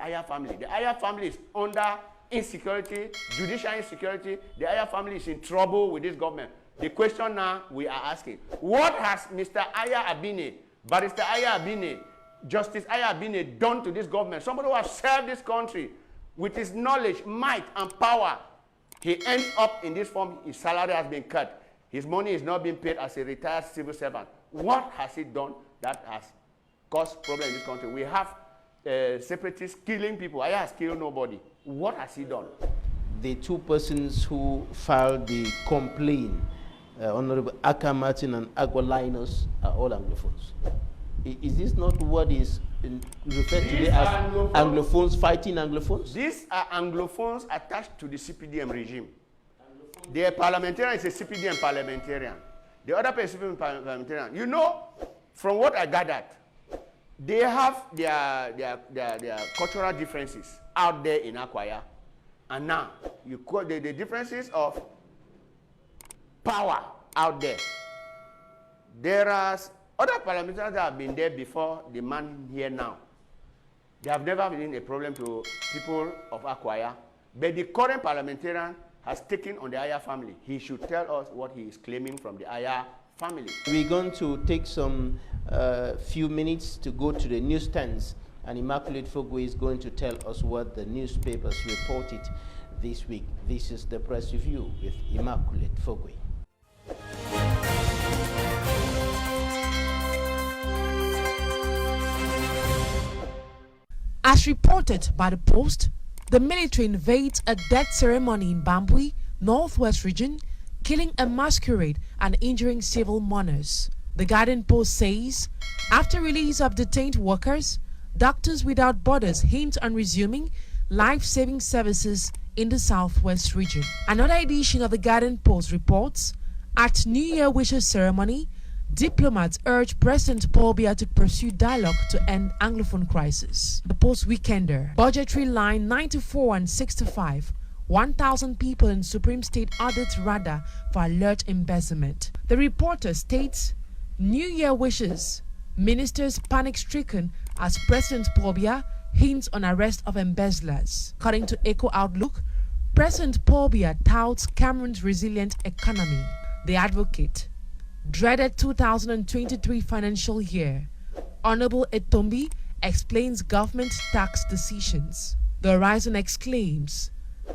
Ayah family. The Ayah family is under insecurity, judicial insecurity. The Ayah family is in trouble with this government. The question now we are asking, what has Mr. Ayah Abine, Barrister Ayah Abine, Justice Ayah Abine done to this government? Somebody who has served this country with his knowledge, might, and power. He ends up in this form. His salary has been cut. His money is not being paid as a retired civil servant. What has he done that has caused problem in this country? We have separatists killing people. Ayah has killed nobody. What has he done? The two persons who filed the complaint, Honorable Aka Martin and Agualinus, are all Anglophones. Is this not what is referred to as Anglophones fighting Anglophones? These are Anglophones attached to the CPDM regime. The parliamentarian is a CPDM parliamentarian. The other person is a parliamentarian. You know, from what I gathered, they have their cultural differences out there in Akwaya. And now, you call the differences of power out there. There are other parliamentarians that have been there before the man here now. They have never been a problem to people of Akwaya. But the current parliamentarian has taken on the Ayah family. He should tell us what he is claiming from the Ayah family. We're going to take some few minutes to go to the newsstands, and Immaculate Fogwe is going to tell us what the newspapers reported this week. This is the press review with Immaculate Fogwe. As reported by the Post, the military invades a death ceremony in Bambui, Northwest region, killing a masquerade and injuring civil mourners. The Guardian Post says, after release of detained workers, Doctors Without Borders hint on resuming life-saving services in the Southwest region. Another edition of the Guardian Post reports, at New Year wishes ceremony, diplomats urge President Paul Biya to pursue dialogue to end Anglophone crisis. The Post Weekender, budgetary line 94 and 65, 1,000 people in Supreme State audit radar for alert embezzlement. The reporter states, New Year wishes, ministers panic-stricken as President Paul Biya hints on arrest of embezzlers. According to Echo Outlook, President Paul Biya touts Cameroon's resilient economy. The Advocate, dreaded 2023 financial year. Honorable Etombi explains government tax decisions. The Horizon exclaims,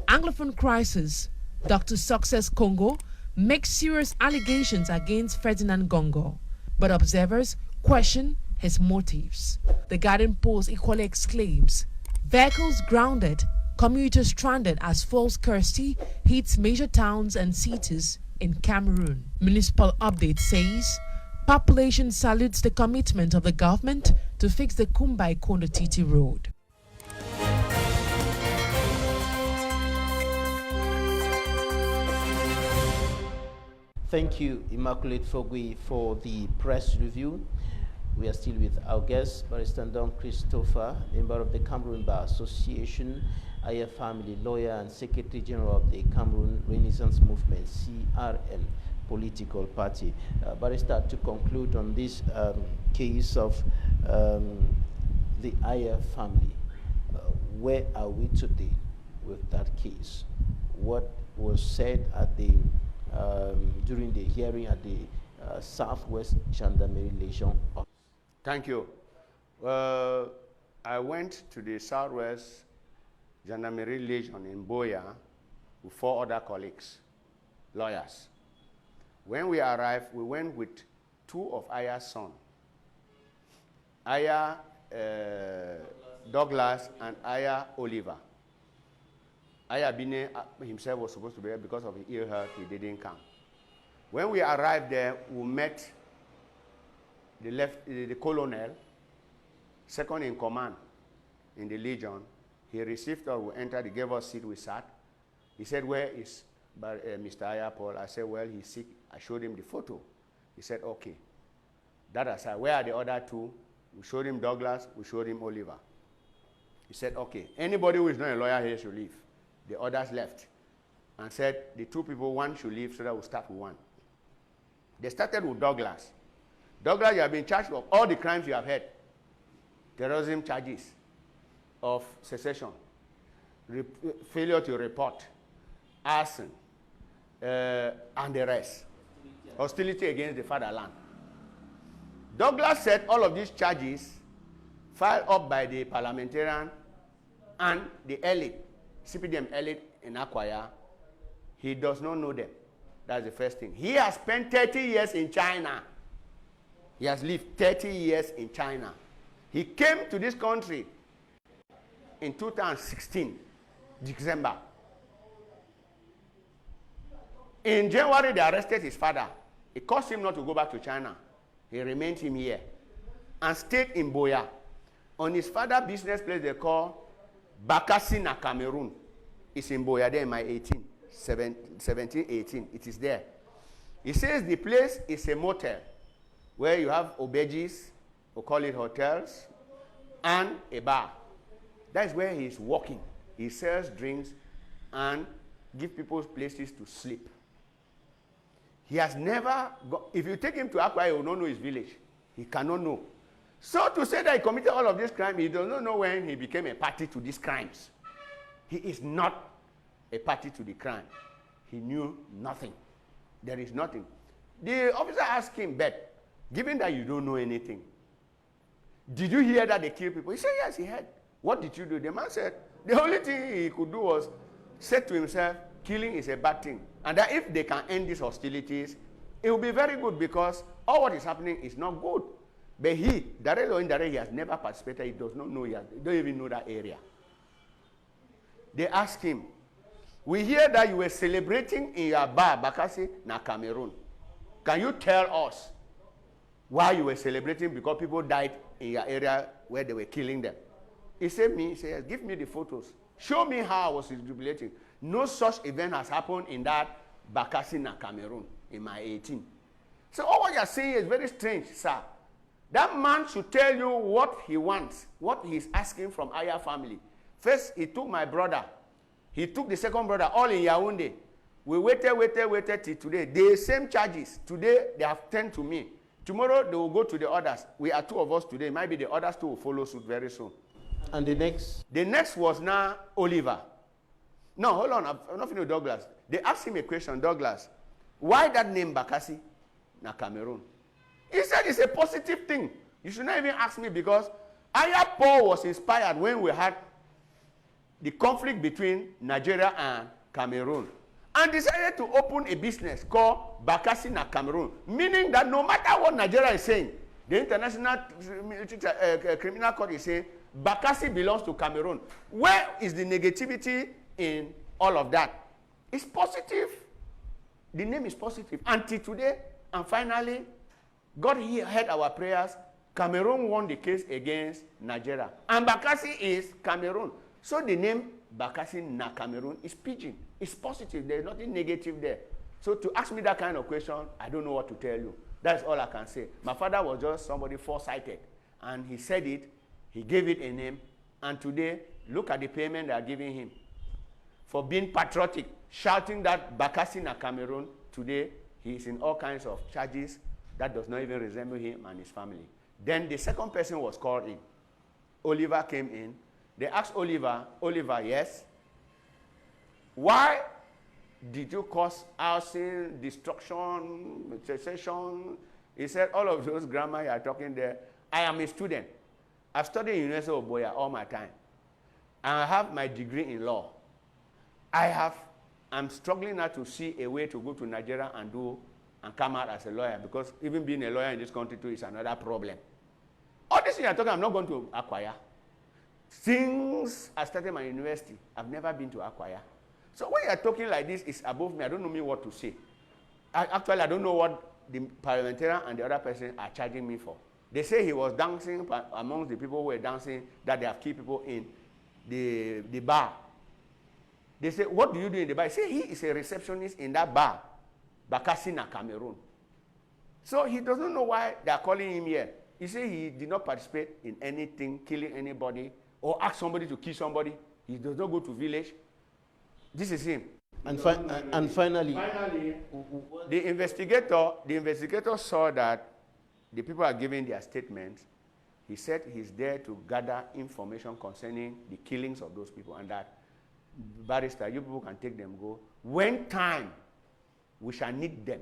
Anglophone crisis, Dr. Success Congo makes serious allegations against Ferdinand Gongo, but observers question his motives. The Guardian Post equally exclaims, vehicles grounded, commuters stranded as false scarcity hits major towns and cities in Cameroon. Municipal update says, population salutes the commitment of the government to fix the Kumbai-Kondo Titi road. Thank you, Immaculate Fogwe, for the press review. We are still with our guest, Barrister Don Christopher, member of the Cameroon Bar Association, Ayah family lawyer and Secretary General of the Cameroon Renaissance Movement, CRM, political party. Barrister, to conclude on this case of the Ayah family, where are we today with that case? What was said at the during the hearing at the Southwest Gendarmerie Legion? Thank you. I went to the Southwest Gendarmerie Legion in Boya with 4 other colleagues, lawyers. When we arrived, we went with 2 of Ayah's sons, Ayah Douglas and Ayah Oliver. Ayah Bine himself was supposed to be there because of his ill health. He didn't come. When we arrived there, we met the colonel, second in command in the Legion. He received us, we entered, he gave us a seat, we sat. He said, where is Mr. Ayah Paul? I said, well, he's sick. I showed him the photo. He said, okay. That aside, where are the other 2? We showed him Douglas, we showed him Oliver. He said, okay, anybody who is not a lawyer here should leave. The others left and said, the 2 people, one should leave so that we'll start with one. They started with Douglas. Douglas, you have been charged with all the crimes you have had. Terrorism charges. of secession, failure to report, arson, and the rest. Hostility against the fatherland. Douglas said all of these charges filed up by the parliamentarian and the elite, CPDM elite in Akwaya, he does not know them. That's the first thing. He has spent 30 years in China. He has lived 30 years in China. He came to this country in 2016, December. In January, they arrested his father. It cost him not to go back to China. He remained him here and stayed in Boya. On his father's business place they call Bakassi na Cameroon. It's in Boya there in my 17, 18. It is there. He says the place is a motel where you have obeges, we call it hotels, and a bar. That is where he is working. He sells drinks and gives people places to sleep. He has never if you take him to Akwa, he will not know his village. He cannot know. So to say that he committed all of this crime, he does not know when he became a party to these crimes. He is not a party to the crime. He knew nothing. There is nothing. The officer asked him, but given that you don't know anything, did you hear that they killed people? He said, yes, he heard. What did you do? The man said, the only thing he could do was say to himself, killing is a bad thing. And that if they can end these hostilities, it will be very good because all what is happening is not good. But he, direct or indirect, he has never participated. He does not know, he don't even know that area. They asked him, we hear that you were celebrating in your bar, Bakassi, na Cameroon. Can you tell us why you were celebrating because people died in your area where they were killing them? He said, give me the photos. Show me how I was jubilating. No such event has happened in that Bakassi na Cameroon in my 18. So all what you're saying is very strange, sir. That man should tell you what he wants, what he's asking from Ayah family. First, he took my brother. He took the second brother, all in Yaoundé. We waited till today. The same charges. Today, they have turned to me. Tomorrow, they will go to the others. We are two of us today. Maybe the others too will follow suit very soon. And the next? The next was now Oliver. No, hold on. I'm not finished with Douglas. They asked him a question, Douglas. Why that name Bakassi na Cameroon? He said it's a positive thing. You should not even ask me because Ayah Paul was inspired when we had the conflict between Nigeria and Cameroon and decided to open a business called Bakassi na Cameroon, meaning that no matter what Nigeria is saying, the International Criminal Court is saying Bakassi belongs to Cameroon. Where is the negativity in all of that? It's positive. The name is positive. Until today, and finally, God heard our prayers. Cameroon won the case against Nigeria. And Bakassi is Cameroon. So the name Bakassi na Cameroon is pidgin. It's positive. There's nothing negative there. So to ask me that kind of question, I don't know what to tell you. That's all I can say. My father was just somebody foresighted. And he said it. He gave it a name. And today, look at the payment they are giving him. For being patriotic, shouting that Bakassi na Cameroon, today he is in all kinds of charges that does not even resemble him and his family. Then the second person was called in. Oliver came in. They asked Oliver, yes, why did you cause housing, destruction, secession? He said, all of those grammar you are talking there. I am a student. I've studied in University of Boya all my time. And I have my degree in law. I'm struggling now to see a way to go to Nigeria and come out as a lawyer because even being a lawyer in this country too is another problem. All this thing you're talking, I'm not going to Akwaya. Since I started my university, I've never been to Akwaya. So when you're talking like this, it's above me. I don't know what to say. Actually, I don't know what the parliamentarian and the other person are charging me for. They say he was dancing amongst the people who were dancing, that they have killed people in the bar. They say, what do you do in the bar? He say he is a receptionist in that bar, Bakassi na Cameroon. So he doesn't know why they are calling him here. He said he did not participate in anything, killing anybody, or ask somebody to kill somebody. He does not go to village. This is him. And finally, the investigator saw that the people are giving their statements. He said he's there to gather information concerning the killings of those people, and that, barrister, you people can take them, go. When time we shall need them,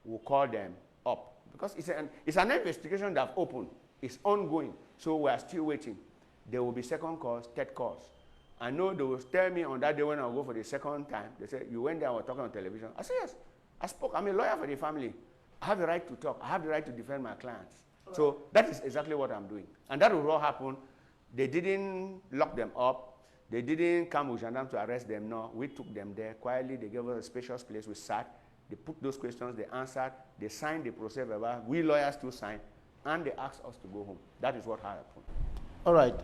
we'll call them up. Because it's an investigation that have opened. It's ongoing. So we are still waiting. There will be second calls, third calls. I know they will tell me on that day when I'll go for the second time, they say, you went there and were talking on television. I said, yes. I spoke. I'm a lawyer for the family. I have the right to talk. I have the right to defend my clients. Right. So that is exactly what I'm doing. And that will all happen. They didn't lock them up. They didn't come with gendarmes to arrest them. No, we took them there quietly. They gave us a spacious place. We sat. They put those questions. They answered. They signed the procès verbal. We lawyers too signed. And they asked us to go home. That is what happened. All right.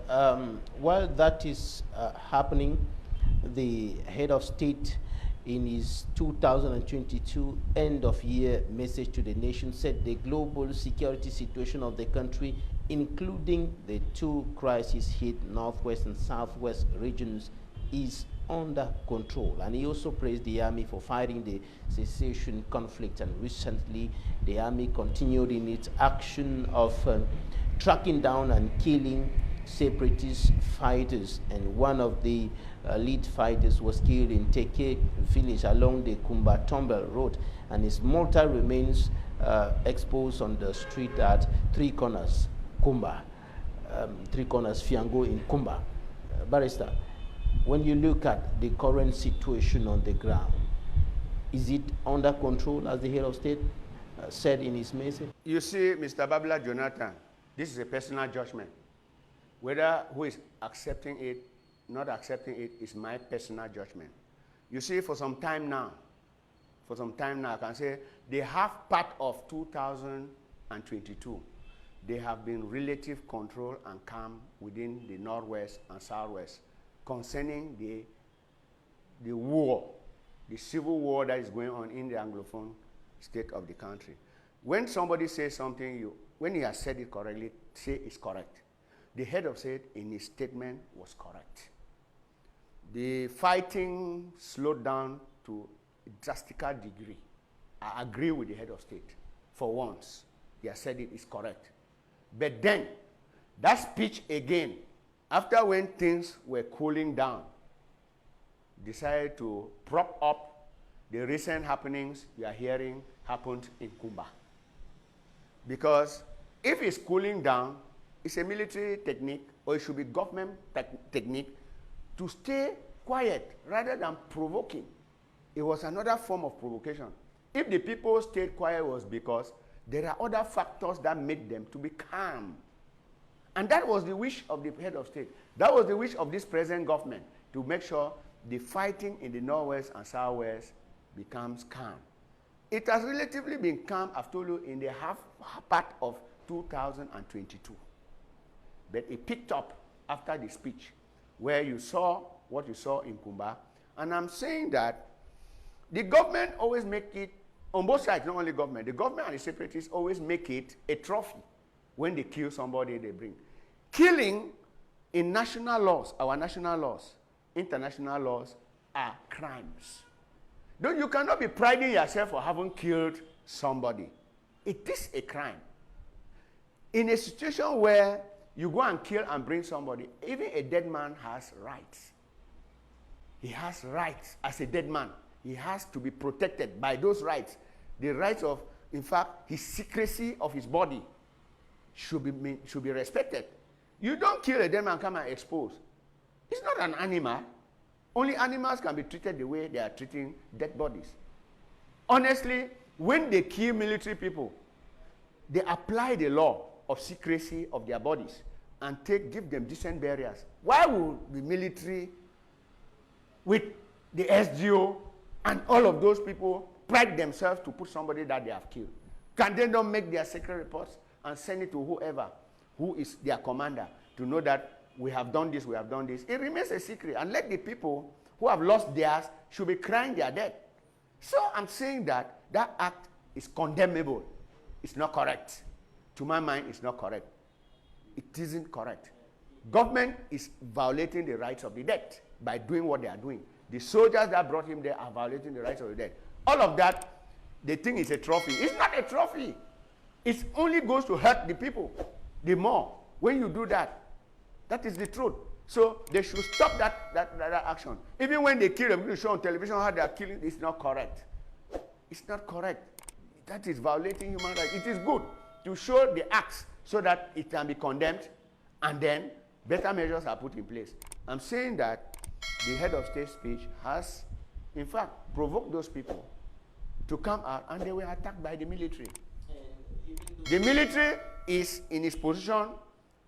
While that is happening, the head of state in his 2022 end-of-year message to the nation said the global security situation of the country, including the two crisis-hit northwest and southwest regions, is under control. And he also praised the army for fighting the cessation conflict. And recently, the army continued in its action of tracking down and killing separatist fighters, and one of the lead fighters was killed in Teke village along the Kumba-Tombel road, and his mortal remains exposed on the street at Three Corners, Kumba, Three Corners, Fiango in Kumba. Barrister, when you look at the current situation on the ground, is it under control, as the head of state said in his message? You see, Mr. Babla Jonathan, this is a personal judgment. Whether who is accepting it, not accepting it, is my personal judgment. You see, for some time now, I can say the half part of 2022, there have been relative control and calm within the Northwest and Southwest concerning the war, the civil war that is going on in the Anglophone state of the country. When somebody says something, when he has said it correctly, say it's correct. The head of state in his statement was correct. The fighting slowed down to a drastic degree. I agree with the head of state. For once, he has said it is correct. But then, that speech again, after when things were cooling down, decided to prop up the recent happenings we are hearing happened in Kumba. Because if it's cooling down, it's a military technique, or it should be government technique, to stay quiet rather than provoking. It was another form of provocation. If the people stayed quiet, it was because there are other factors that made them to be calm. And that was the wish of the head of state. That was the wish of this present government, to make sure the fighting in the Northwest and Southwest becomes calm. It has relatively been calm, I've told you, in the half part of 2022. But it picked up after the speech, where you saw what you saw in Kumba. And I'm saying that the government always make it, on both sides, not only government, the government and the separatists always make it a trophy when they kill somebody they bring. Killing in national laws, our national laws, international laws, are crimes. You cannot be priding yourself for having killed somebody. It is a crime. In a situation where you go and kill and bring somebody, even a dead man has rights. He has rights as a dead man. He has to be protected by those rights. The rights of, in fact, his secrecy of his body should be respected. You don't kill a dead man and come and expose. It's not an animal. Only animals can be treated the way they are treating dead bodies. Honestly, when they kill military people, they apply the law of secrecy of their bodies and give them decent burials. Why would the military, with the SGO and all of those people, pride themselves to put somebody that they have killed? Can they not make their secret reports and send it to whoever, who is their commander, to know that we have done this, we have done this? It remains a secret, and let the people who have lost theirs should be crying their death. So I'm saying that that act is condemnable. It's not correct. To my mind, it's not correct. It isn't correct. Government is violating the rights of the dead by doing what they are doing. The soldiers that brought him there are violating the rights of the dead. All of that, they think it's a trophy. It's not a trophy. It only goes to hurt the people the more. When you do that, that is the truth. So they should stop that action. Even when they kill them, you show on television how they are killing, it's not correct. It's not correct. That is violating human rights. It is good to show the acts so that it can be condemned and then better measures are put in place. I'm saying that the head of state speech has, in fact, provoked those people to come out, and they were attacked by the military. The military is in its position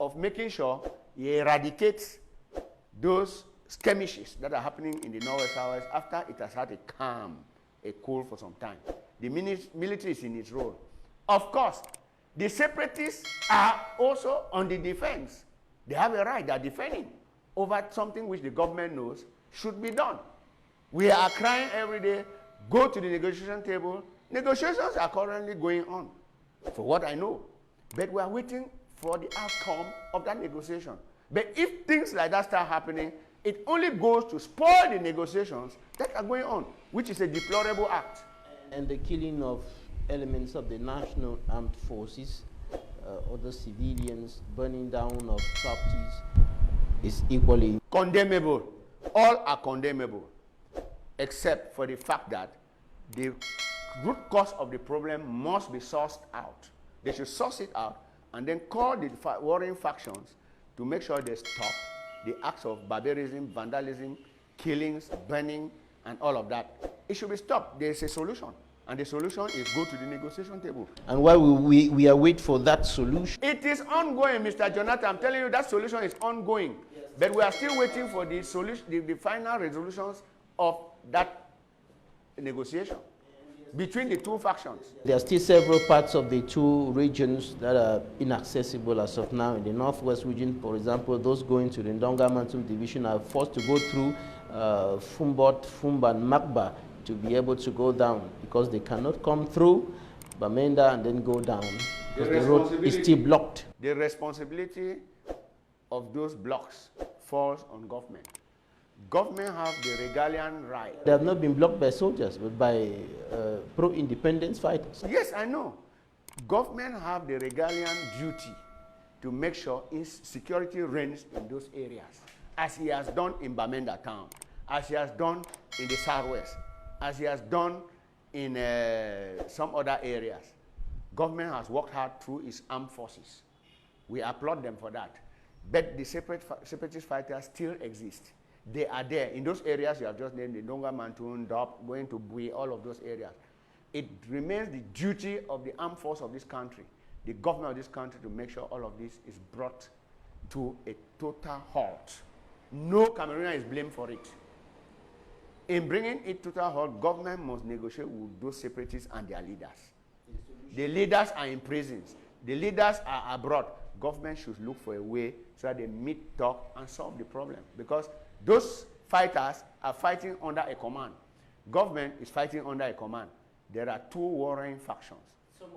of making sure he eradicates those skirmishes that are happening in the Northwest Southwest after it has had a calm, a cool for some time. The military is in its role. Of course, the separatists are also on the defense. They have a right, they are defending over something which the government knows should be done. We are crying every day, go to the negotiation table. Negotiations are currently going on, for what I know. But we are waiting for the outcome of that negotiation. But if things like that start happening, it only goes to spoil the negotiations that are going on, which is a deplorable act. And the killing of elements of the National Armed Forces, other civilians, burning down of properties is equally condemnable. All are condemnable, except for the fact that the root cause of the problem must be sourced out. They should source it out and then call the warring factions to make sure they stop the acts of barbarism, vandalism, killings, burning, and all of that. It should be stopped. There is a solution. And the solution is go to the negotiation table. And while we await for that solution, it is ongoing, Mr. Jonathan. I'm telling you that solution is ongoing. Yes. But we are still waiting for the solution, the final resolutions of that negotiation between the two factions. There are still several parts of the two regions that are inaccessible as of now. In the Northwest region, for example, those going to the Ndonga Mantum division are forced to go through Fumbot, Fumba, and Makba to be able to go down, because they cannot come through Bamenda and then go down, because the road is still blocked. The responsibility of those blocks falls on government. Government have the regalian right. They have not been blocked by soldiers, but by pro-independence fighters. Yes, I know. Government have the regalian duty to make sure security reigns in those areas, as he has done in Bamenda town, as he has done in the Southwest, as he has done in some other areas. Government has worked hard through its armed forces. We applaud them for that. But the separatist fighters still exist. They are there in those areas you have just named, the Ndonga Mantun, Dop, going to Bui, all of those areas. It remains the duty of the armed force of this country, the government of this country, to make sure all of this is brought to a total halt. No Cameroonian is blamed for it. In bringing it to total halt, government must negotiate with those separatists and their leaders. The leaders are in prisons. The leaders are abroad. Government should look for a way so that they meet, talk, and solve the problem. Because those fighters are fighting under a command. Government is fighting under a command. There are two warring factions.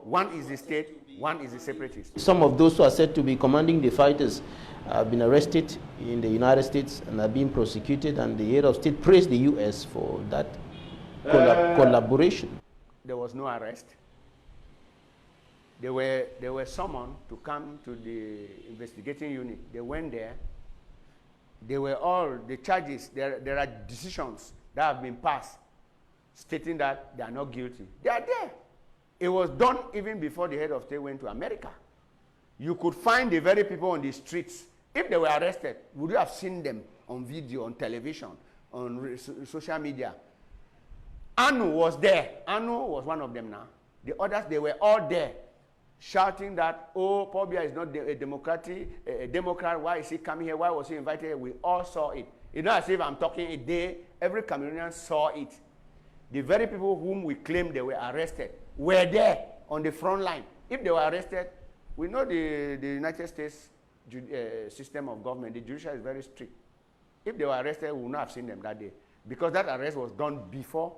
One is the state, one is the separatist. Some of those who are said to be commanding the fighters have been arrested in the United States and are being prosecuted, and the head of state praised the U.S. for that collaboration. There was no arrest. They were summoned to come to the investigating unit. They went there. They were all, the charges, there are decisions that have been passed stating that they are not guilty. They are there. It was done even before the head of state went to America. You could find the very people on the streets. If they were arrested, would you have seen them on video, on television, on social media? Anu was there. Anu was one of them now. The others, they were all there, shouting that, oh, Paul Biya is not a Democrat. Why is he coming here? Why was he invited here? We all saw it. It's not as if I'm talking a day. Every Cameroonian saw it. The very people whom we claim they were arrested were there on the front line. If they were arrested, we know the United States system of government, the judiciary is very strict. If they were arrested, we would not have seen them that day, because that arrest was done before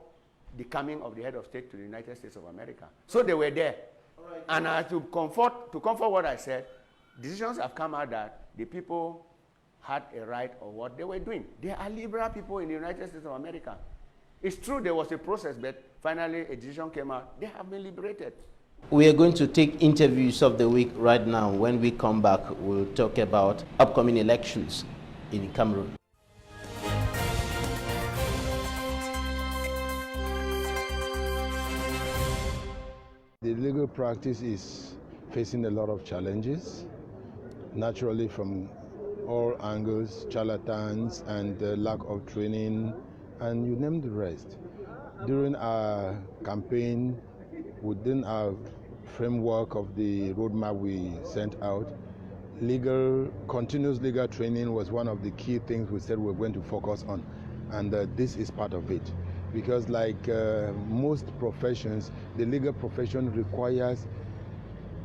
the coming of the head of state to the United States of America. So they were there. Right. And to comfort what I said, decisions have come out that the people had a right of what they were doing. They are liberal people in the United States of America. It's true there was a process, but finally a decision came out. They have been liberated. We are going to take interviews of the week right now. When we come back, we'll talk about upcoming elections in Cameroon. The legal practice is facing a lot of challenges, naturally from all angles, charlatans and lack of training, and you name the rest. During our campaign, within our framework of the roadmap we sent out, continuous legal training was one of the key things we said we're going to focus on, and this is part of it. Because like most professions, the legal profession requires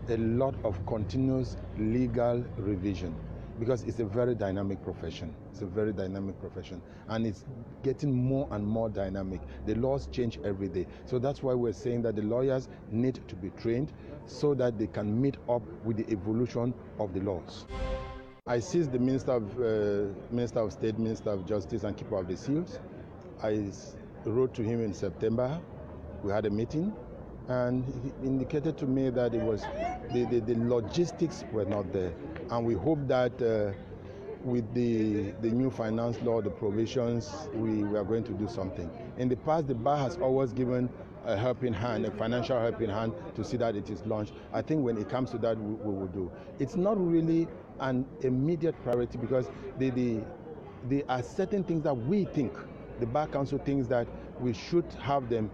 a lot of continuous legal revision because it's a very dynamic profession. It's a very dynamic profession, and it's getting more and more dynamic. The laws change every day. So that's why we're saying that the lawyers need to be trained so that they can meet up with the evolution of the laws. I seized the Minister of State, Minister of Justice, and Keeper of the Seals. I wrote to him in September. We had a meeting, and he indicated to me that it was the logistics were not there, and we hope that with the new finance law, the provisions, we are going to do something. In the past, the bar has always given a helping hand, a financial helping hand, to see that it is launched. I think when it comes to that, we will do. It's not really an immediate priority because there are certain things that we think, the Bar Council thinks that we should have them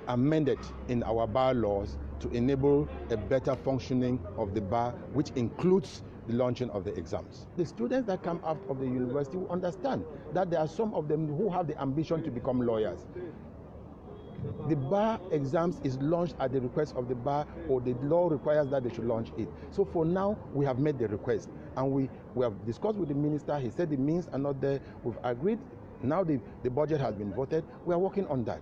amended in our bar laws to enable a better functioning of the bar, which includes the launching of the exams. The students that come out of the university will understand that there are some of them who have the ambition to become lawyers. The bar exams is launched at the request of the bar, or the law requires that they should launch it. So for now, we have made the request, and we have discussed with the minister. He said the means are not there. We've agreed. Now the budget has been voted. We are working on that.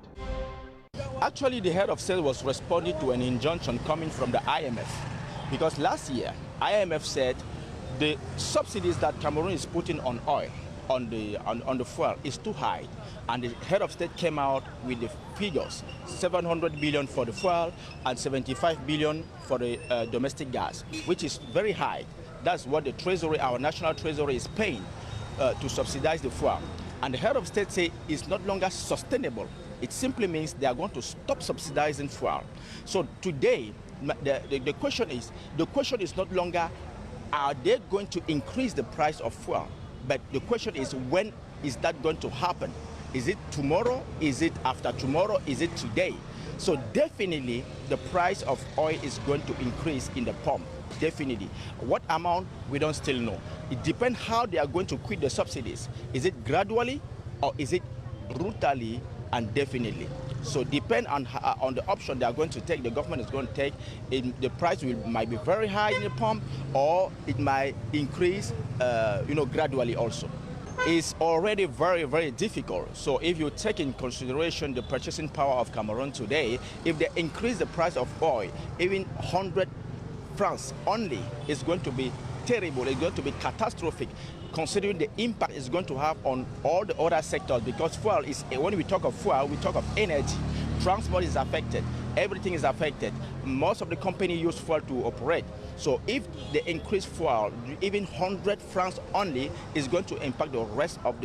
Actually, the head of state was responding to an injunction coming from the IMF, because last year, IMF said the subsidies that Cameroon is putting on oil, on the fuel, is too high. And the head of state came out with the figures, 700 billion for the fuel and 75 billion for the domestic gas, which is very high. That's what the treasury, our national treasury, is paying to subsidize the fuel. And the head of state say it's not longer sustainable. It simply means they are going to stop subsidizing fuel. So today, the question is not longer are they going to increase the price of fuel, but the question is, when is that going to happen? Is it tomorrow? Is it after tomorrow? Is it today? So definitely the price of oil is going to increase in the pump. Definitely. What amount, we don't still know. It depends how they are going to quit the subsidies. Is it gradually or is it brutally and definitely? So depend on the option they are going to take, the government is going to take. The price might be very high in the pump, or it might increase gradually also. It's already very, very difficult. So if you take in consideration the purchasing power of Cameroon today, if they increase the price of oil, even 100 francs only, is going to be terrible. It's going to be catastrophic, considering the impact it's going to have on all the other sectors, because fuel is, when we talk of fuel, we talk of energy. Transport is affected, everything is affected. Most of the companies use fuel to operate. So if they increase fuel, even 100 francs only, is going to impact the rest of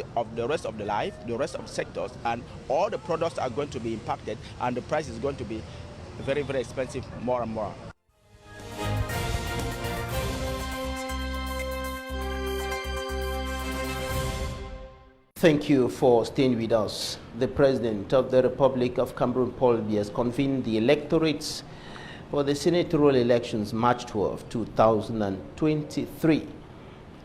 the life, the rest of the sectors, and all the products are going to be impacted, and the price is going to be very, very expensive, more and more. Thank you for staying with us. The President of the Republic of Cameroon, Paul Biya, has convened the electorates for the senatorial elections March 12, 2023.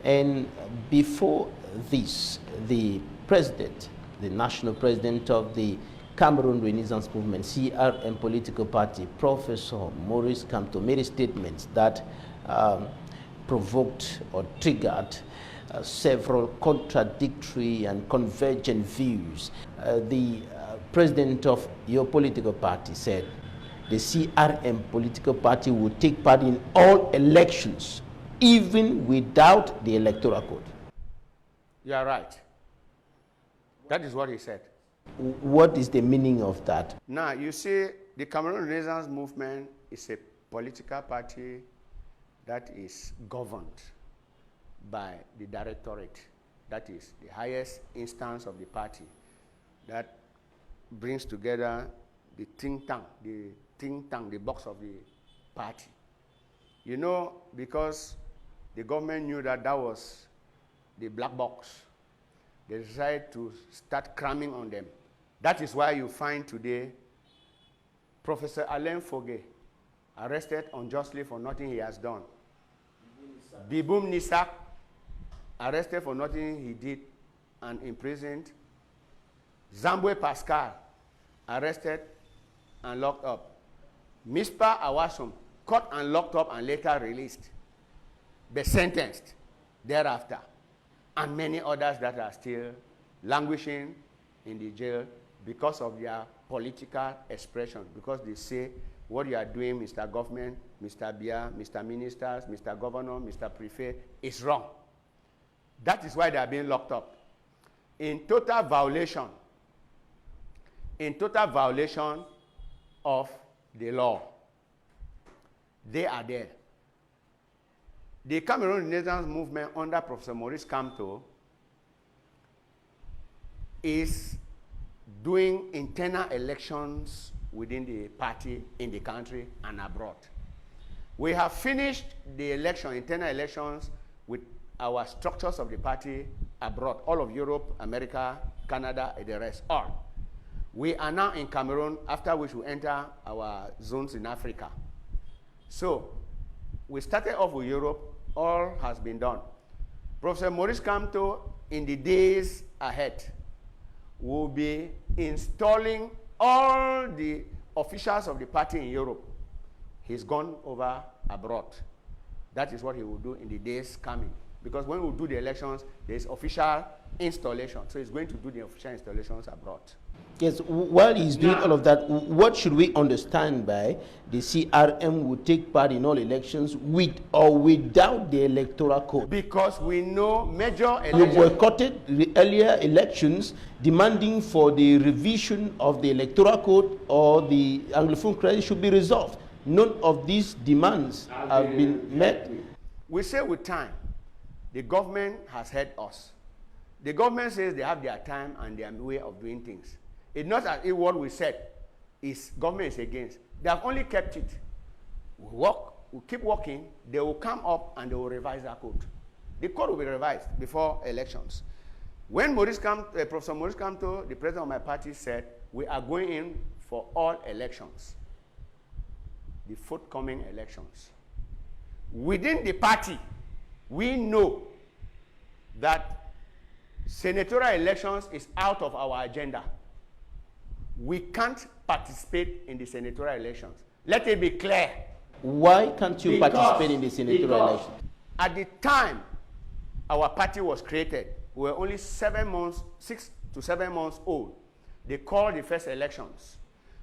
And before this, the President, the National President of the Cameroon Renaissance Movement, CRM political party, Professor Maurice Kamto, made statements that provoked or triggered several contradictory and convergent views. The president of your political party said the CRM political party would take part in all elections, even without the electoral code. You are right. That is what he said. What is the meaning of that? Now, you see, the Cameroon Renaissance Movement is a political party that is governed by the directorate, that is the highest instance of the party, that brings together the think tank, the box of the party. You know, because the government knew that that was the black box, they decided to start cramming on them. That is why you find today Professor Alain Foguet arrested unjustly for nothing he has done. Biboum Nissak arrested for nothing he did and imprisoned. Zambwe Pascal arrested and locked up. Mispa Awasum caught and locked up and later released, but sentenced thereafter. And many others that are still languishing in the jail because of their political expression, because they say what you are doing, Mr. Government, Mr. Bia, Mr. Ministers, Mr. Governor, Mr. Prefect, is wrong. That is why they are being locked up. In total violation of the law. They are there. The Cameroon Renaissance movement under Professor Maurice Kamto is doing internal elections within the party, in the country, and abroad. We have finished the internal elections with our structures of the party abroad, all of Europe, America, Canada, and the rest, all. We are now in Cameroon, after which we enter our zones in Africa. So, we started off with Europe, all has been done. Professor Maurice Kamto, in the days ahead, will be installing all the officials of the party in Europe. He's gone over abroad. That is what he will do in the days coming. Because when we do the elections, there's official installation. So he's going to do the official installations abroad. Yes, while he's doing all of that, what should we understand by the CRM will take part in all elections with or without the electoral code? Because we know major You elections. boycotted the earlier elections demanding for the revision of the electoral code or the Anglophone credit should be resolved. None of these demands have been met. We say with time, the government has heard us. The government says they have their time and their way of doing things. It's not as if what we said is government is against. They have only kept it. We keep working, they will come up and they will revise our code. The code will be revised before elections. When Professor Maurice Kamto, the president of my party, said, we are going in for all elections, the forthcoming elections. Within the party, we know that senatorial elections is out of our agenda. We can't participate in the senatorial elections. Let it be clear. Why can't you participate in the senatorial election? At the time our party was created, we were only 6 to 7 months old. They called the first elections.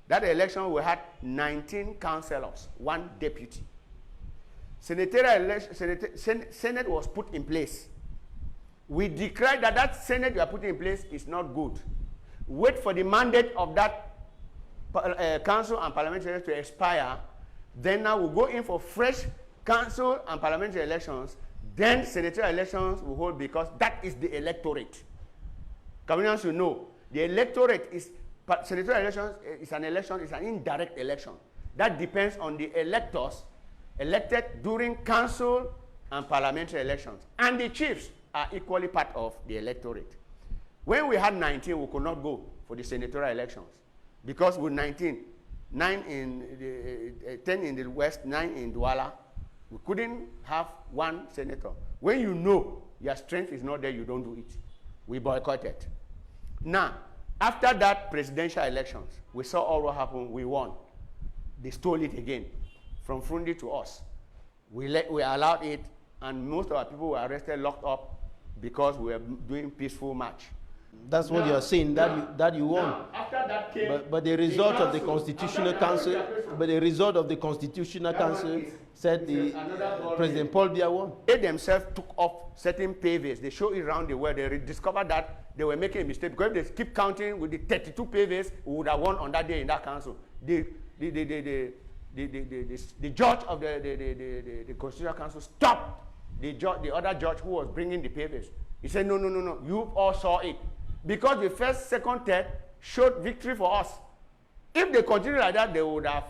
That election, we had 19 councillors, 1 deputy. Senatorial election, Senate was put in place. We declared that that Senate you are putting in place is not good. Wait for the mandate of that council and parliamentary to expire. Then now we'll go in for fresh council and parliamentary elections. Then senatorial elections will hold because that is the electorate. Cameroonians should know the electorate is senatorial elections is an election, it's an indirect election. That depends on the electors elected during council and parliamentary elections. And the chiefs are equally part of the electorate. When we had 19, we could not go for the senatorial elections because with 19, 10 in the West, 9 in Douala, we couldn't have 1 senator. When you know your strength is not there, you don't do it. We boycotted. Now, after that presidential elections, we saw all what happened. We won. They stole it again from Frundi to us. We allowed it, and most of our people were arrested, locked up because we were doing peaceful march. That's what you're saying, that you won. After that came But the result of the Constitutional Council, said the President Paul Biya won. They themselves took off certain paves. They showed it around the world. They discovered that they were making a mistake because if they keep counting with the 32 paves, we would have won on that day in that council. The the judge of the Constitutional Council stopped the other judge who was bringing the papers. He said, no, you all saw it. Because the first, second, third showed victory for us. If they continued like that, there would have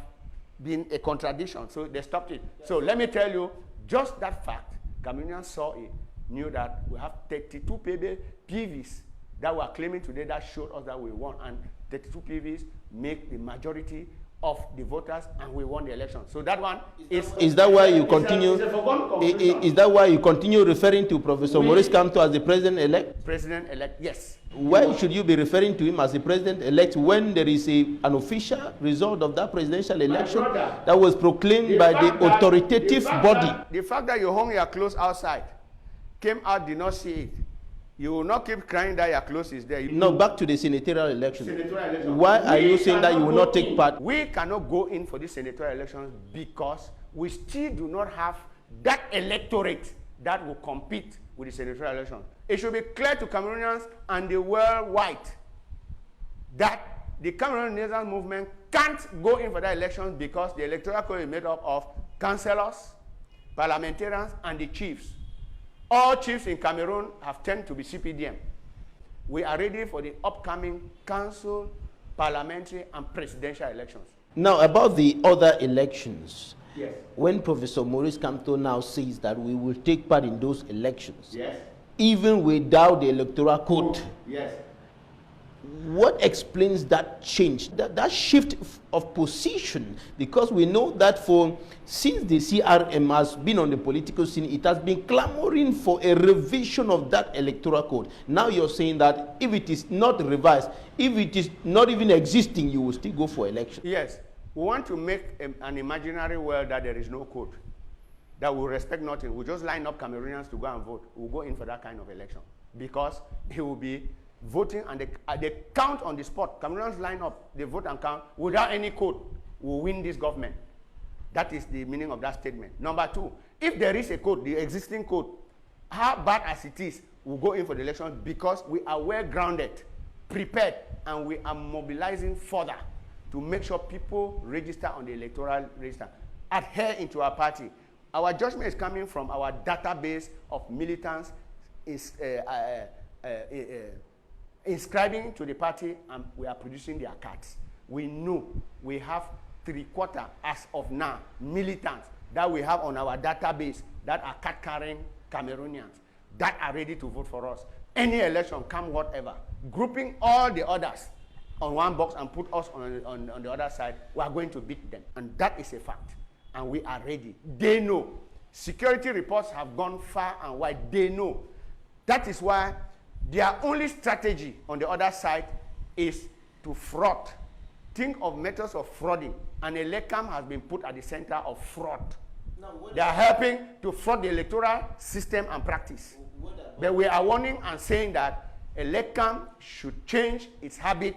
been a contradiction. So they stopped it. So let me tell you, just that fact, Cameroonians saw it, knew that we have 32 PVs that we are claiming today that showed us that we won. And 32 PVs make the majority of the voters, and we won the election. So that one is that why you continue? Is that why you continue referring to Professor Maurice Kamto as the president-elect? President-elect, yes. Why should you be referring to him as the president-elect when there is an official result of that presidential election that was proclaimed by the authoritative body? The fact that you hung your clothes outside, came out, did not see it, you will not keep crying that your clothes is there. No, back to the senatorial election. Why are you saying that you will not take part? We cannot go in for this senatorial elections because we still do not have that electorate that will compete with the senatorial elections. It should be clear to Cameroonians and the worldwide that the Cameroon National Movement can't go in for that elections because the electoral code is made up of councillors, parliamentarians, and the chiefs. All chiefs in Cameroon have tended to be CPDM. We are ready for the upcoming council, parliamentary, and presidential elections. Now, about the other elections, yes. When Professor Maurice Kamto now says that we will take part in those elections, yes. even without the electoral code, yes. What explains that change, that shift of position? Because we know that since the CRM has been on the political scene, it has been clamoring for a revision of that electoral code. Now you're saying that if it is not revised, if it is not even existing, you will still go for election. Yes. We want to make an imaginary world that there is no code, that will respect nothing. We'll just line up Cameroonians to go and vote. We'll go in for that kind of election because it will be voting and they count on the spot. Cameroonians line up, they vote and count without any code. We'll win this government. That is the meaning of that statement. Number two, if there is a code, the existing code, how bad as it is, we'll go in for the election because we are well grounded, prepared, and we are mobilizing further to make sure people register on the electoral register, adhere into our party. Our judgment is coming from our database of militants inscribing to the party, and we are producing their cards. We know we have 3/4 as of now militants that we have on our database that are card-carrying Cameroonians that are ready to vote for us. Any election, come whatever, grouping all the others on one box and put us on the other side, we are going to beat them. And that is a fact. And we are ready. They know. Security reports have gone far and wide. They know. That is why their only strategy on the other side is to fraud. Think of methods of frauding. And ELECAM has been put at the center of fraud. They are helping to fraud the electoral system and practice. But we are warning and saying that ELECAM should change its habit,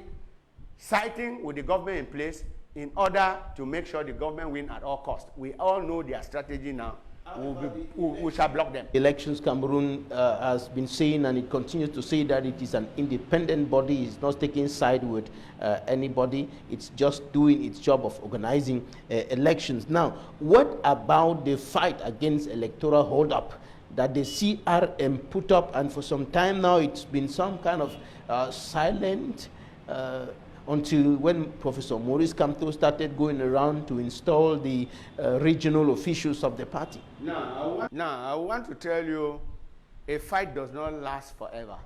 siding with the government in place in order to make sure the government win at all costs. We all know their strategy now. We shall block them. Elections Cameroon has been saying, and it continues to say, that it is an independent body. It's not taking side with anybody. It's just doing its job of organizing elections. Now, what about the fight against electoral hold-up that the CRM put up, and for some time now it's been some kind of silent until when Professor Maurice Kamto started going around to install the regional officials of the party? Now, I want to tell you, a fight does not last forever.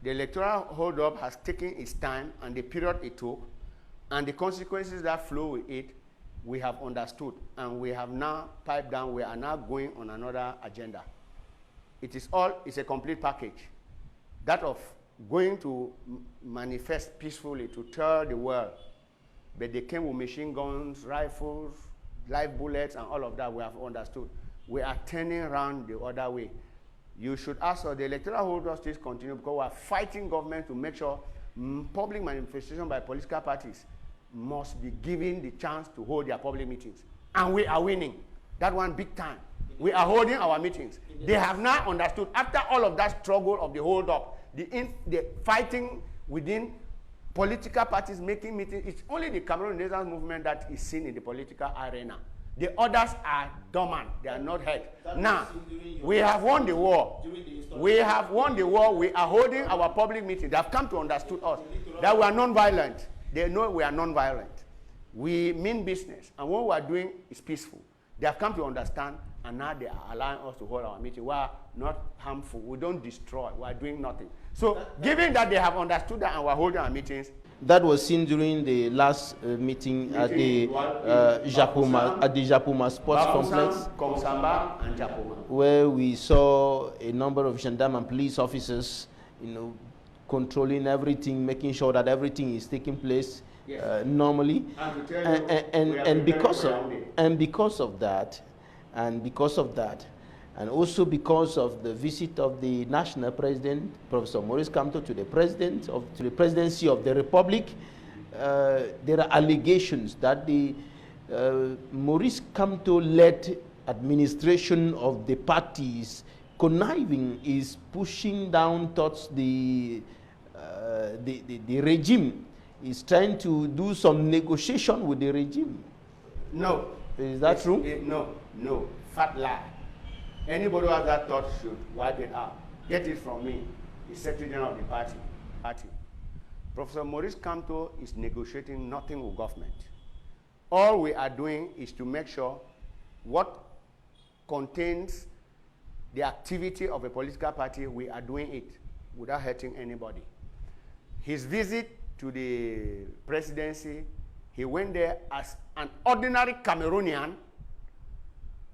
The electoral hold-up has taken its time, and the period it took, and the consequences that flow with it, we have understood, and we have now piped down. We are now going on another agenda. It's a complete package. That of going to manifest peacefully to tell the world, but they came with machine guns, rifles, live bullets, and all of that. We have understood. We are turning around the other way. You should ask us, the electoral hold-up still continue, because we are fighting government to make sure public manifestation by political parties must be given the chance to hold their public meetings. And we are winning. That one big time. We are holding our meetings. They have now understood, after all of that struggle of the hold-up, the fighting within political parties making meetings. It's only the Cameroon Renaissance movement that is seen in the political arena. The others are dormant. They are not heard. Now, we have won the war. We have won the war. We are holding our public meetings. They have come to understand us that we are non-violent. They know we are non-violent. We mean business. And what we are doing is peaceful. They have come to understand, and now they are allowing us to hold our meeting. We are not harmful. We don't destroy. We are doing nothing. So, given that they have understood that and we are holding our meetings, that was seen during the last meeting at the Japoma Sports Complex, Komsamba and Japoma, where we saw a number of gendarme and police officers, controlling everything, making sure that everything is taking place normally. And because of that, and also because of the visit of the national president, Professor Maurice Kamto, to the presidency of the Republic, there are allegations that the Maurice Kamto-led administration of the parties conniving is pushing down towards the regime, is trying to do some negotiation with the regime. No. Is that true? No. Fat lie. Anybody who has that thought should wipe it out. Get it from me, the Secretary General of the party. Professor Maurice Kamto is negotiating nothing with government. All we are doing is to make sure what contains the activity of a political party, we are doing it without hurting anybody. His visit to the presidency, he went there as an ordinary Cameroonian,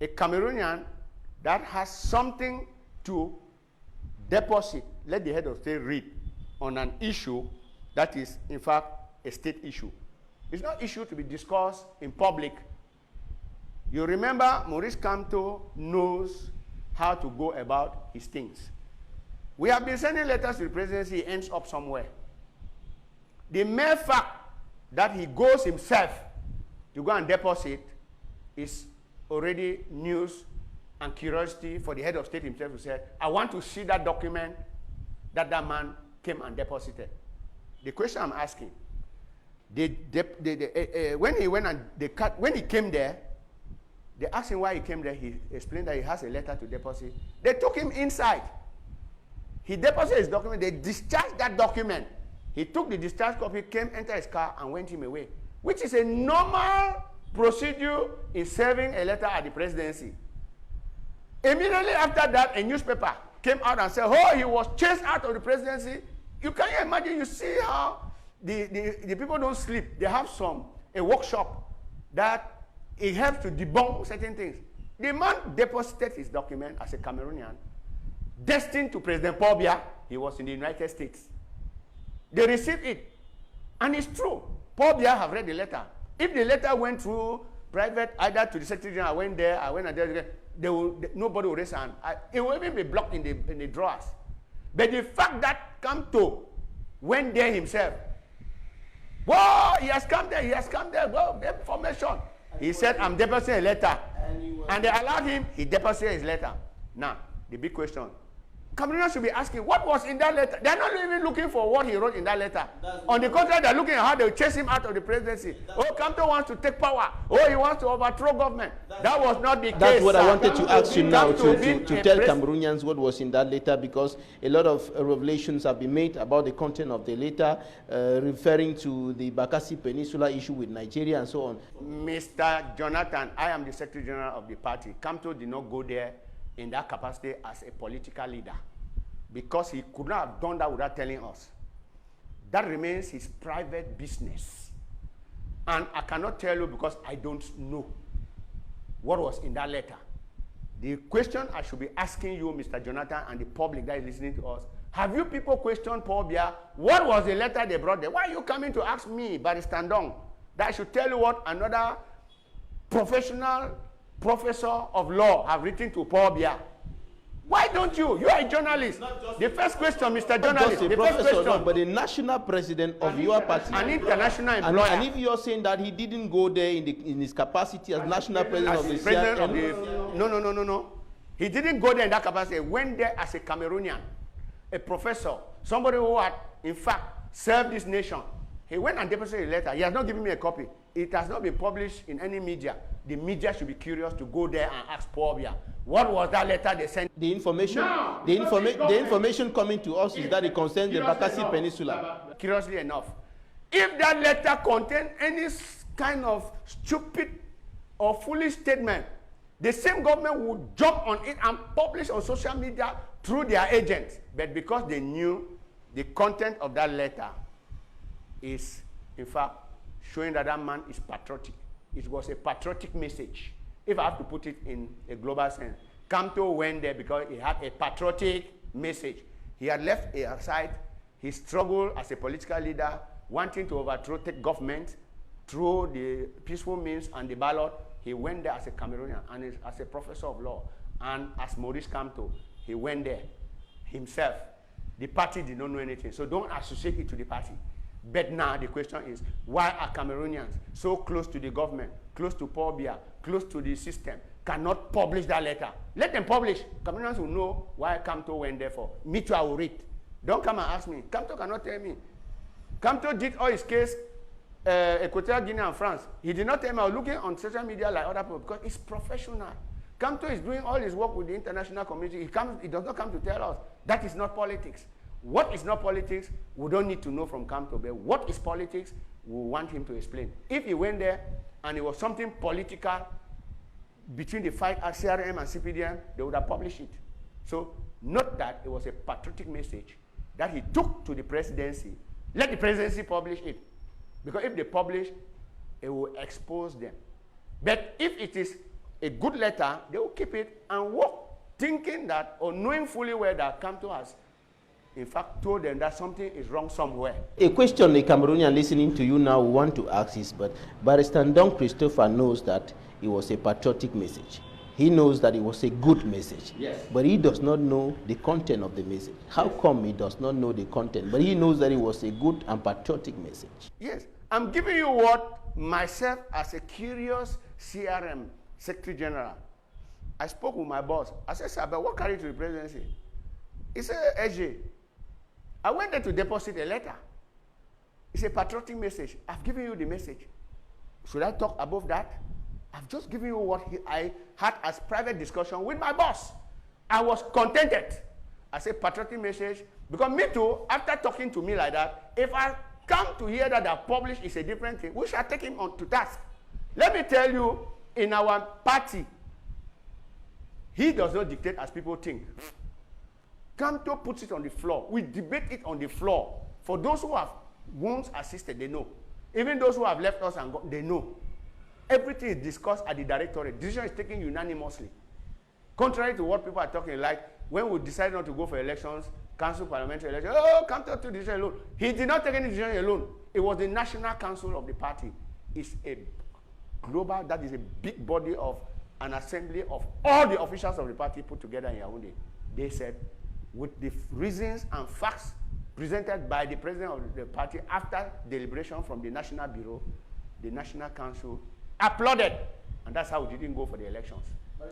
a Cameroonian that has something to deposit, let the head of state read, on an issue that is, in fact, a state issue. It's not an issue to be discussed in public. You remember, Maurice Kamto knows how to go about his things. We have been sending letters to the presidency, he ends up somewhere. The mere fact that he goes himself to go and deposit is already news and curiosity for the head of state himself, who said, I want to see that document that man came and deposited. The question I'm asking, when he came there, they asked him why he came there. He explained that he has a letter to deposit. They took him inside. He deposited his document. They discharged that document. He took the discharge copy, came, entered his car, and went him away, which is a normal procedure in serving a letter at the presidency. Immediately after that, a newspaper came out and said, oh, he was chased out of the presidency. You can imagine, you see how the people don't sleep. They have a workshop that it helps to debunk certain things. The man deposited his document as a Cameroonian, destined to President Paul Biya. He was in the United States. They received it. And it's true. Paul Biya have read the letter. If the letter went through private, either to the Secretary General, I went there, nobody will raise hand. It will even be blocked in the drawers. But the fact that Kamto went there himself, whoa, he has come there, whoa, information. He said, I'm depositing a letter. And they allowed him, he deposited his letter. Now, the big question, Cameroonians should be asking, what was in that letter? They're not even looking for what he wrote in that letter. On the contrary, they're looking at how they'll chase him out of the presidency. Kamto wants to take power. He wants to overthrow government. That was not the case. That's what I wanted to ask you now, to tell Cameroonians what was in that letter, because a lot of revelations have been made about the content of the letter, referring to the Bakassi Peninsula issue with Nigeria and so on. Mr. Jonathan, I am the Secretary General of the party. Kamto did not go there in that capacity as a political leader, because he could not have done that without telling us. That remains his private business. And I cannot tell you because I don't know what was in that letter. The question I should be asking you, Mr. Jonathan, and the public that is listening to us, have you people questioned Paul Biya? What was the letter they brought there? Why are you coming to ask me, Barrister Ndong, that I should tell you what another professional professor of law have written to Paul Biya? Why don't you? You are a journalist. The first question, Mr. Journalist, the first question. No, but the national president of your party. An international employer. And if you're saying that he didn't go there in his capacity as national president of the CRM. No. He didn't go there in that capacity. He went there as a Cameroonian, a professor, somebody who had, in fact, served this nation He went and deposited a letter. He has not given me a copy. It has not been published in any media. The media should be curious to go there and ask Paul Biya, what was that letter they sent? The information, No, the information coming to us is that it concerns the Bakassi Peninsula. Curiously enough, if that letter contained any kind of stupid or foolish statement, the same government would jump on it and publish on social media through their agents. But because they knew the content of that letter is, in fact, showing that that man is patriotic. It was a patriotic message. If I have to put it in a global sense, Kamto went there because he had a patriotic message. He had left aside his struggle as a political leader, wanting to overthrow the government through the peaceful means and the ballot. He went there as a Cameroonian and as a professor of law. And as Maurice Kamto, he went there himself. The party did not know anything, so don't associate it to the party. But now the question is, why are Cameroonians so close to the government, close to Paul Biya, close to the system, cannot publish that letter? Let them publish. Cameroonians will know why Kamto went there for. Me too, I will read. Don't come and ask me. Kamto cannot tell me. Kamto did all his case, Equatorial Guinea and France. He did not tell me. I was looking on social media like other people because it's professional. Kamto is doing all his work with the international community. He does not come to tell us. That is not politics. What is not politics, we don't need to know from Kamto, but what is politics, we want him to explain. If he went there and it was something political between the fight at CRM and CPDM, they would have published it. So note that it was a patriotic message that he took to the presidency. Let the presidency publish it. Because if they publish, it will expose them. But if it is a good letter, they will keep it and work, thinking that, or knowing fully well that Kamto has in fact told them that something is wrong somewhere. A question a Cameroonian listening to you now want to ask is, but Barrister Ndong Christopher knows that it was a patriotic message. He knows that it was a good message. Yes. But he does not know the content of the message. How come he does not know the content? But he knows that it was a good and patriotic message. Yes. I'm giving you what myself as a curious CRM Secretary General. I spoke with my boss. I said, sir, but what carried to the presidency? He said, AJ, I went there to deposit a letter. It's a patriotic message. I've given you the message. Should I talk above that? I've just given you what I had as private discussion with my boss. I was contented. I said patriotic message, because me too, after talking to me like that, if I come to hear that I publish is a different thing, we shall take him on to task. Let me tell you, in our party, he does not dictate as people think. Kamto puts it on the floor. We debate it on the floor. For those who have once assisted, they know. Even those who have left us and gone, they know. Everything is discussed at the directorate. Decision is taken unanimously. Contrary to what people are talking, like when we decided not to go for elections, cancel parliamentary elections, oh, Kamto took decision alone. He did not take any decision alone. It was the National Council of the party. It's a global, that is a big body of an assembly of all the officials of the party put together in Yaoundé. They said, with the reasons and facts presented by the president of the party after deliberation from the National Bureau, the National Council applauded, and that's how we didn't go for the elections.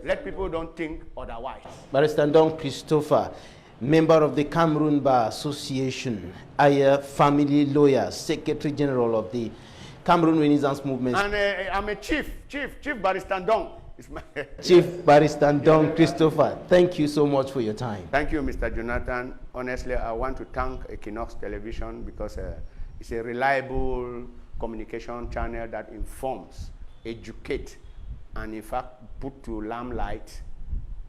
Let people don't think otherwise. Barrister Ndong Christopher, member of the Cameroon Bar Association, Ayah family lawyer, Secretary General of the Cameroon Renaissance Movement. And I'm a chief Barrister Ndong. Chief Barrister Ndong Christopher, thank you so much for your time. Thank you, Mr. Jonathan. Honestly, I want to thank Equinox Television because it's a reliable communication channel that informs, educates, and in fact put to limelight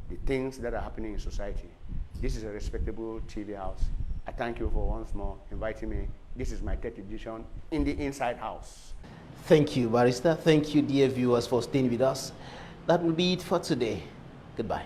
the things that are happening in society. This is a respectable TV house. I thank you for once more inviting me. This is my 3rd edition in the Inside House. Thank you, Barrister. Thank you, dear viewers, for staying with us. That will be it for today. Goodbye.